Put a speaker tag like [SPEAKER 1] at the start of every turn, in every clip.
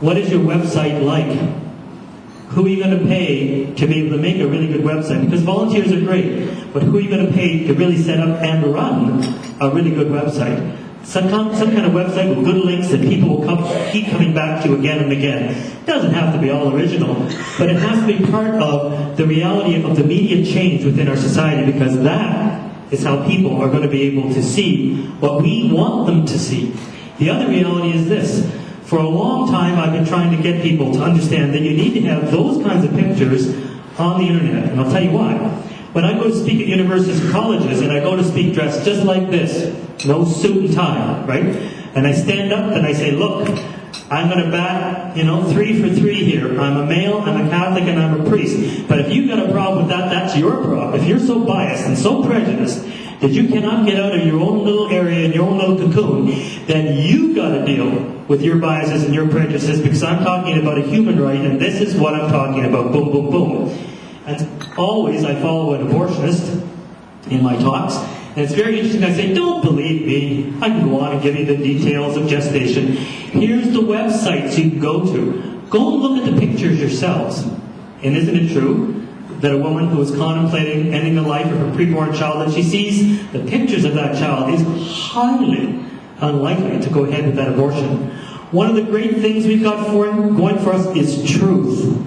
[SPEAKER 1] What is your website like? Who are you going to pay to be able to make a really good website? Because volunteers are great, but who are you going to pay to really set up and run a really good website? Some kind of website with good links that people will keep coming back to again and again. It doesn't have to be all original, but it has to be part of the reality of the media change within our society, because that is how people are going to be able to see what we want them to see. The other reality is this. For a long time, I've been trying to get people to understand that you need to have those kinds of pictures on the internet, and I'll tell you why. When I go to speak at universities and colleges, and I go to speak dressed just like this, no suit and tie, right? And I stand up and I say, look, I'm going to bat, 3 for 3 here. I'm a male, I'm a Catholic, and I'm a priest. But if you've got a problem with that, that's your problem. If you're so biased and so prejudiced that you cannot get out of your own little area and your own little cocoon, then you've got to deal with your biases and your prejudices, because I'm talking about a human right, and this is what I'm talking about. Boom, boom, boom. And always I follow an abortionist in my talks. And it's very interesting. I say, don't believe me. I can go on and give you the details of gestation. Here's the websites you can go to. Go and look at the pictures yourselves. And isn't it true that a woman who is contemplating ending the life of her preborn child, and she sees the pictures of that child, is highly unlikely to go ahead with that abortion? One of the great things we've got going for us is truth.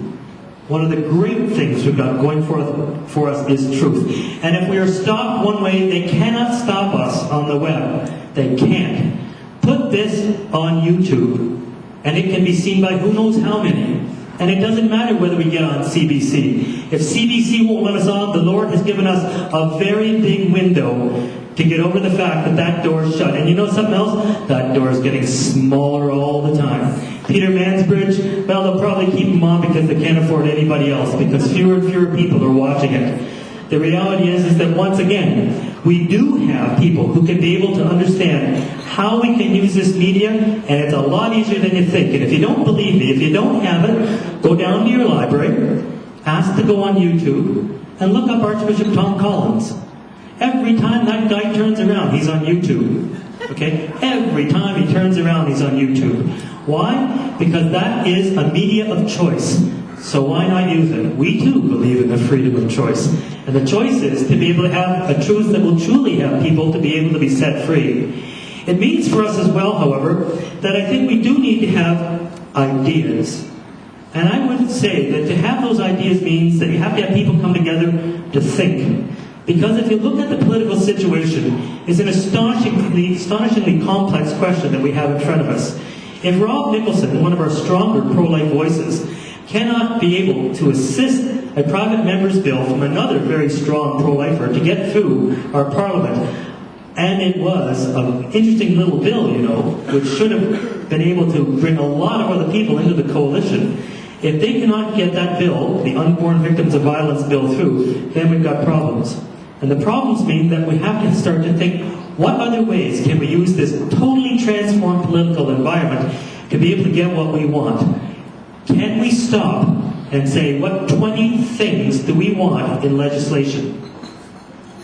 [SPEAKER 1] One of the great things we've got going for us is truth. And if we are stopped one way, they cannot stop us on the web. They can't. Put this on YouTube, and it can be seen by who knows how many. And it doesn't matter whether we get on CBC. If CBC won't let us on, the Lord has given us a very big window to get over the fact that that door is shut. And you know something else? That door is getting smaller all the time. Peter Mansbridge, well, they'll probably keep him on because they can't afford anybody else, because fewer and fewer people are watching it. The reality is that once again, we do have people who can be able to understand how we can use this media, and it's a lot easier than you think. And if you don't believe me, if you don't have it, go down to your library, ask to go on YouTube, and look up Archbishop Tom Collins. Every time that guy turns around, he's on YouTube. Okay? Every time he turns around, he's on YouTube. Why? Because that is a media of choice. So why not use it? We too believe in the freedom of choice. And the choice is to be able to have a truth that will truly have people to be able to be set free. It means for us as well, however, that I think we do need to have ideas. And I would say that to have those ideas means that you have to have people come together to think. Because if you look at the political situation, it's an astonishingly complex question that we have in front of us. If Rob Nicholson, one of our stronger pro-life voices, cannot be able to assist a private member's bill from another very strong pro-lifer to get through our parliament, and it was an interesting little bill, which should have been able to bring a lot of other people into the coalition. If they cannot get that bill, the Unborn Victims of Violence bill, through, then we've got problems. And the problems mean that we have to start to think, what other ways can we use this totally transformed political environment to be able to get what we want? Can we stop and say, what 20 things do we want in legislation?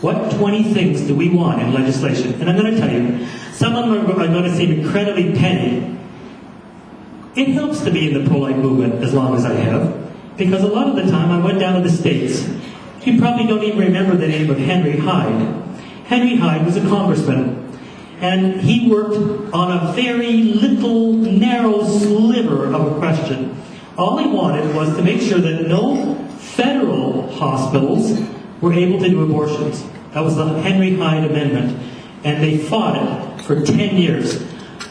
[SPEAKER 1] What 20 things do we want in legislation? And I'm going to tell you, some of them are going to seem incredibly petty. It helps to be in the pro-life movement as long as I have, because a lot of the time I went down to the States. You probably don't even remember the name of Henry Hyde. Henry Hyde was a congressman, and he worked on a very little, narrow sliver of a question. All he wanted was to make sure that no federal hospitals were able to do abortions. That was the Henry Hyde Amendment, and they fought it for 10 years.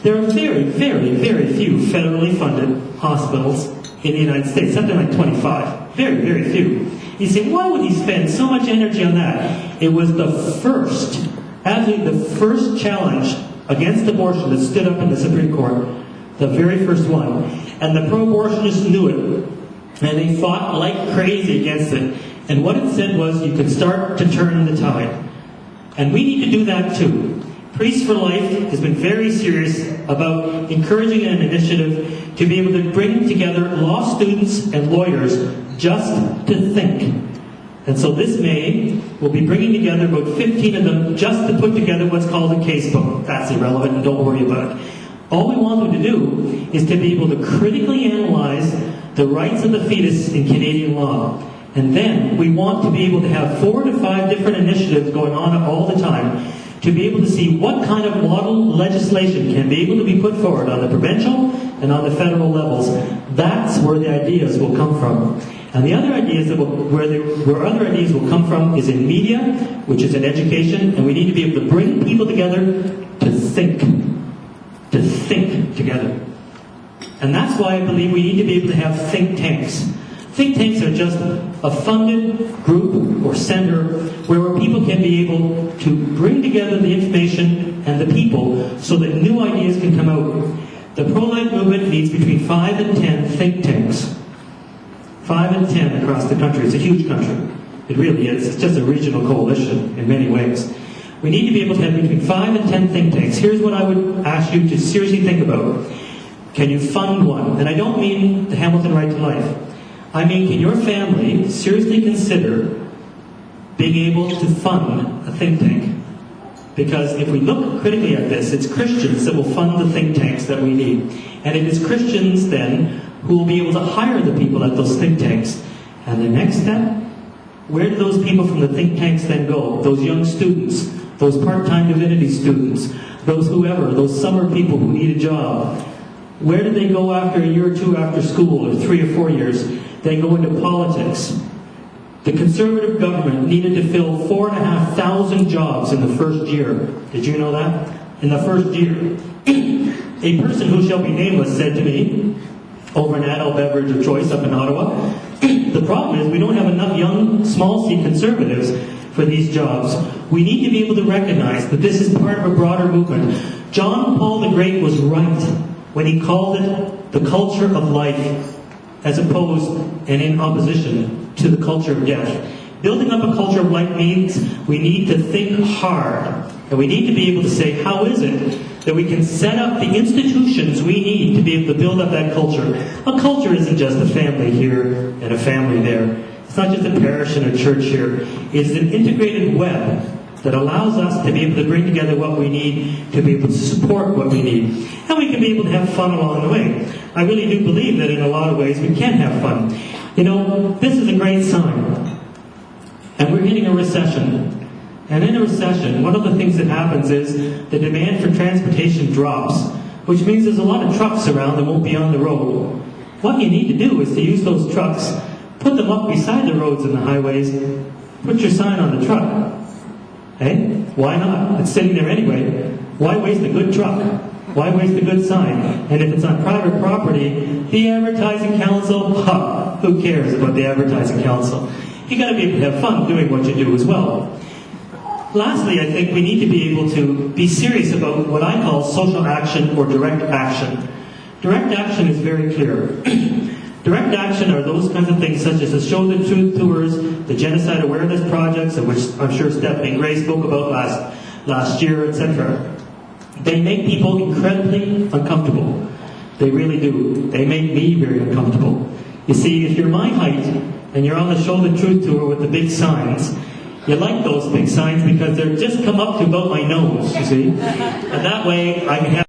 [SPEAKER 1] There are very, very, very few federally funded hospitals in the United States, something like 25. Very, very few. You say, why would he spend so much energy on that? It was the first, actually the first challenge against abortion that stood up in the Supreme Court. The very first one. And the pro-abortionists knew it. And they fought like crazy against it. And what it said was, you can start to turn the tide. And we need to do that too. Priests for Life has been very serious about encouraging an initiative to be able to bring together law students and lawyers just to think. And so this May, we'll be bringing together about 15 of them just to put together what's called a casebook. That's irrelevant, and don't worry about it. All we want them to do is to be able to critically analyze the rights of the fetus in Canadian law. And then we want to be able to have 4 to 5 different initiatives going on all the time to be able to see what kind of model legislation can be able to be put forward on the provincial and on the federal levels. That's where the ideas will come from. And the other ideas where other ideas will come from is in media, which is in education, and we need to be able to bring people together to think together. And that's why I believe we need to be able to have think tanks. Think tanks are just a funded group or center where people can be able to bring together the information and the people so that new ideas can come out. The pro-life movement needs between 5 and 10 think tanks. 5 and 10 across the country. It's a huge country. It really is. It's just a regional coalition in many ways. We need to be able to have between 5 and 10 think tanks. Here's what I would ask you to seriously think about. Can you fund one? And I don't mean the Hamilton Right to Life. I mean, can your family seriously consider being able to fund a think tank? Because if we look critically at this, it's Christians that will fund the think tanks that we need. And it is Christians then who will be able to hire the people at those think tanks. And the next step, where do those people from the think tanks then go? Those young students, those part-time divinity students, those whoever, those summer people who need a job. Where do they go after a year or two after school, or 3 or 4 years? They go into politics. The Conservative government needed to fill 4,500 jobs in the first year. Did you know that? In the first year. A person who shall be nameless said to me, over an adult beverage of choice up in Ottawa, the problem is we don't have enough young, small C conservatives for these jobs. We need to be able to recognize that this is part of a broader movement. John Paul the Great was right when he called it the culture of life, as opposed and in opposition to the culture of death. Building up a culture of life means we need to think hard, and we need to be able to say, how is it that we can set up the institutions we need to be able to build up that culture? A culture isn't just a family here and a family there. It's not just a parish and a church here. It's an integrated web that allows us to be able to bring together what we need to be able to support what we need. And we can be able to have fun along the way. I really do believe that in a lot of ways we can have fun. You know, this is a great sign. And we're hitting a recession. And in a recession, one of the things that happens is the demand for transportation drops, which means there's a lot of trucks around that won't be on the road. What you need to do is to use those trucks, put them up beside the roads and the highways, put your sign on the truck. Hey, why not? It's sitting there anyway. Why waste a good truck? Why waste a good sign? And if it's on private property, the Advertising Council, who cares about the Advertising Council? You got to be able to have fun doing what you do as well. Lastly, I think we need to be able to be serious about what I call social action or direct action. Direct action is very clear. Direct action are those kinds of things such as the Show the Truth tours, the genocide awareness projects, of which I'm sure Stephanie Gray spoke about last year, etc. They make people incredibly uncomfortable. They really do. They make me very uncomfortable. You see, if you're my height and you're on the Show the Truth tour with the big signs, you like those big signs because they're just come up to about my nose, you see. And that way I can have